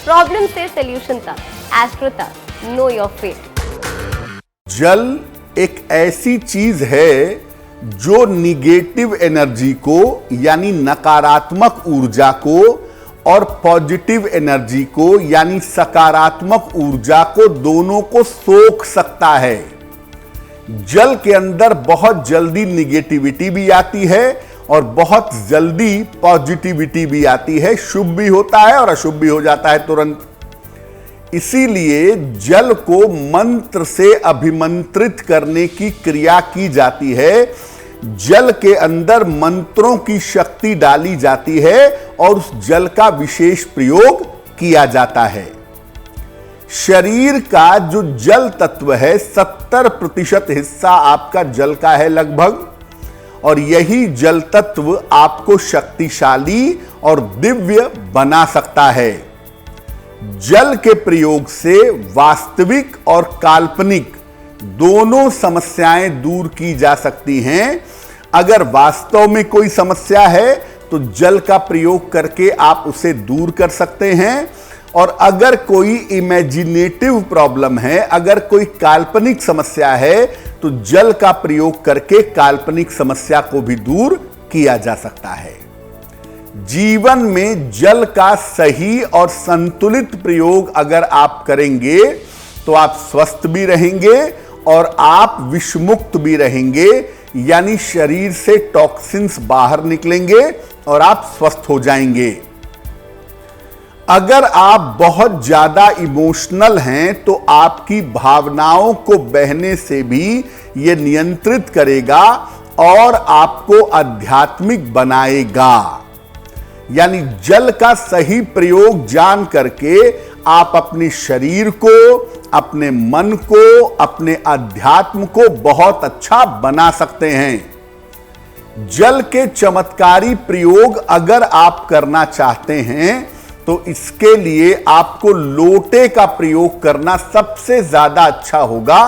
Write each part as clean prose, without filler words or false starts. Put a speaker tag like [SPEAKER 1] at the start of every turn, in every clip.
[SPEAKER 1] Problem से solution तक, astro तक, नो योर फेट।
[SPEAKER 2] जल एक ऐसी चीज है जो निगेटिव एनर्जी को यानी नकारात्मक ऊर्जा को और पॉजिटिव एनर्जी को यानी सकारात्मक ऊर्जा को दोनों को सोख सकता है। जल के अंदर बहुत जल्दी निगेटिविटी भी आती है और बहुत जल्दी पॉजिटिविटी भी आती है। शुभ भी होता है और अशुभ भी हो जाता है तुरंत। इसीलिए जल को मंत्र से अभिमंत्रित करने की क्रिया की जाती है। जल के अंदर मंत्रों की शक्ति डाली जाती है और उस जल का विशेष प्रयोग किया जाता है। शरीर का जो जल तत्व है 70% हिस्सा आपका जल का है लगभग, और यही जल तत्व आपको शक्तिशाली और दिव्य बना सकता है। जल के प्रयोग से वास्तविक और काल्पनिक दोनों समस्याएं दूर की जा सकती हैं। अगर वास्तव में कोई समस्या है तो जल का प्रयोग करके आप उसे दूर कर सकते हैं, और अगर कोई इमेजिनेटिव प्रॉब्लम है, अगर कोई काल्पनिक समस्या है, तो जल का प्रयोग करके काल्पनिक समस्या को भी दूर किया जा सकता है। जीवन में जल का सही और संतुलित प्रयोग अगर आप करेंगे तो आप स्वस्थ भी रहेंगे और आप विषमुक्त भी रहेंगे, यानी शरीर से टॉक्सिन्स बाहर निकलेंगे और आप स्वस्थ हो जाएंगे। अगर आप बहुत ज्यादा इमोशनल हैं तो आपकी भावनाओं को बहने से भी यह नियंत्रित करेगा और आपको आध्यात्मिक बनाएगा। यानी जल का सही प्रयोग जान करके आप अपने शरीर को, अपने मन को, अपने अध्यात्म को बहुत अच्छा बना सकते हैं। जल के चमत्कारी प्रयोग अगर आप करना चाहते हैं तो इसके लिए आपको लोटे का प्रयोग करना सबसे ज्यादा अच्छा होगा।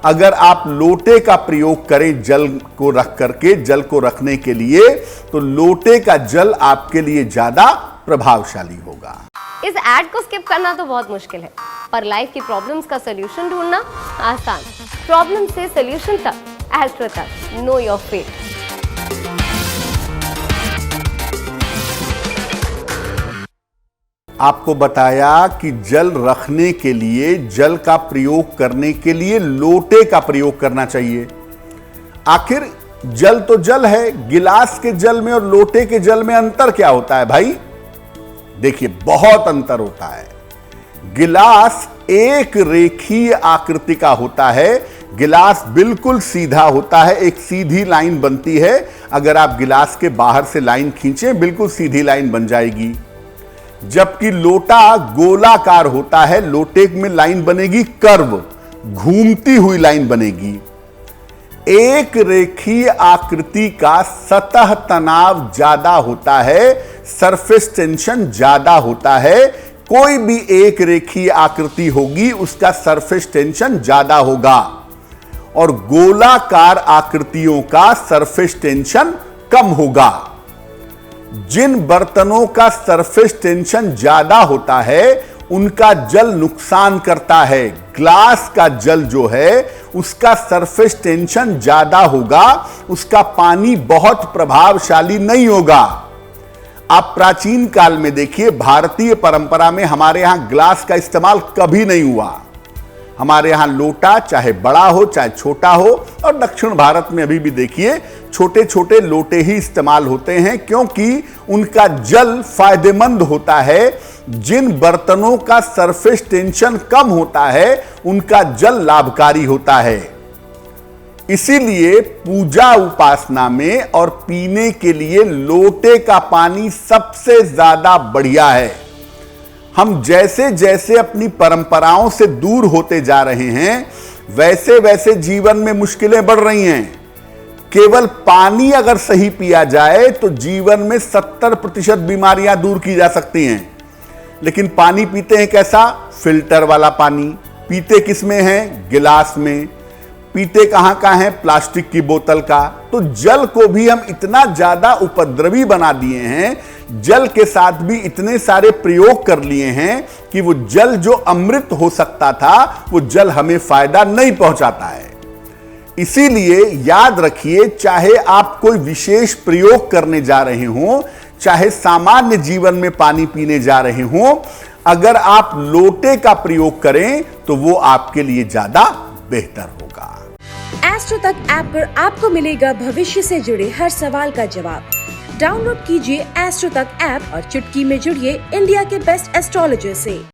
[SPEAKER 2] अगर आप लोटे का प्रयोग करें जल को रख करके, जल को रखने के लिए, तो लोटे का जल आपके लिए ज्यादा प्रभावशाली होगा।
[SPEAKER 1] इस ऐड को स्किप करना तो बहुत मुश्किल है, पर लाइफ की प्रॉब्लम्स का सॉल्यूशन ढूंढना आसान। प्रॉब्लम से सॉल्यूशन तक, एस्ट्रो तक, नो योर फेट।
[SPEAKER 2] आपको बताया कि जल रखने के लिए, जल का प्रयोग करने के लिए लोटे का प्रयोग करना चाहिए। आखिर जल तो जल है, गिलास के जल में और लोटे के जल में अंतर क्या होता है भाई? देखिए, बहुत अंतर होता है। गिलास एक रेखीय आकृति का होता है। गिलास बिल्कुल सीधा होता है, एक सीधी लाइन बनती है। अगर आप गिलास के बाहर से लाइन खींचें, बिल्कुल सीधी लाइन बन जाएगी। जबकि लोटा गोलाकार होता है, लोटे में लाइन बनेगी कर्व, घूमती हुई लाइन बनेगी। एक रेखीय आकृति का सतह तनाव ज्यादा होता है, सरफेस टेंशन ज्यादा होता है। कोई भी एक रेखीय आकृति होगी, उसका सरफेस टेंशन ज्यादा होगा, और गोलाकार आकृतियों का सरफेस टेंशन कम होगा। जिन बर्तनों का सरफेस टेंशन ज्यादा होता है उनका जल नुकसान करता है। ग्लास का जल जो है उसका सरफेस टेंशन ज्यादा होगा, उसका पानी बहुत प्रभावशाली नहीं होगा। आप प्राचीन काल में देखिए, भारतीय परंपरा में हमारे यहां ग्लास का इस्तेमाल कभी नहीं हुआ। हमारे यहां लोटा चाहे बड़ा हो चाहे छोटा हो, और दक्षिण भारत में अभी भी देखिए छोटे छोटे लोटे ही इस्तेमाल होते हैं, क्योंकि उनका जल फायदेमंद होता है। जिन बर्तनों का सरफेस टेंशन कम होता है उनका जल लाभकारी होता है। इसीलिए पूजा उपासना में और पीने के लिए लोटे का पानी सबसे ज्यादा बढ़िया है। हम जैसे जैसे अपनी परंपराओं से दूर होते जा रहे हैं, वैसे वैसे जीवन में मुश्किलें बढ़ रही हैं। केवल पानी अगर सही पिया जाए तो जीवन में 70% बीमारियां दूर की जा सकती हैं। लेकिन पानी पीते हैं कैसा? फिल्टर वाला पानी। पीते किस में है? गिलास में। पीते कहां का है? प्लास्टिक की बोतल का। तो जल को भी हम इतना ज्यादा उपद्रवी बना दिए हैं जल के साथ भी इतने सारे प्रयोग कर लिए हैं कि वो जल जो अमृत हो सकता था वो जल हमें फायदा नहीं पहुंचाता है। इसीलिए याद रखिए, चाहे आप कोई विशेष प्रयोग करने जा रहे हो, चाहे सामान्य जीवन में पानी पीने जा रहे हो, अगर आप लोटे का प्रयोग करें तो वो आपके लिए ज्यादा बेहतर होगा।
[SPEAKER 3] एस्ट्रो तक ऐप पर आपको मिलेगा भविष्य से जुड़े हर सवाल का जवाब। डाउनलोड कीजिए एस्ट्रो तक ऐप और चुटकी में जुड़िए इंडिया के बेस्ट एस्ट्रोलॉजर से।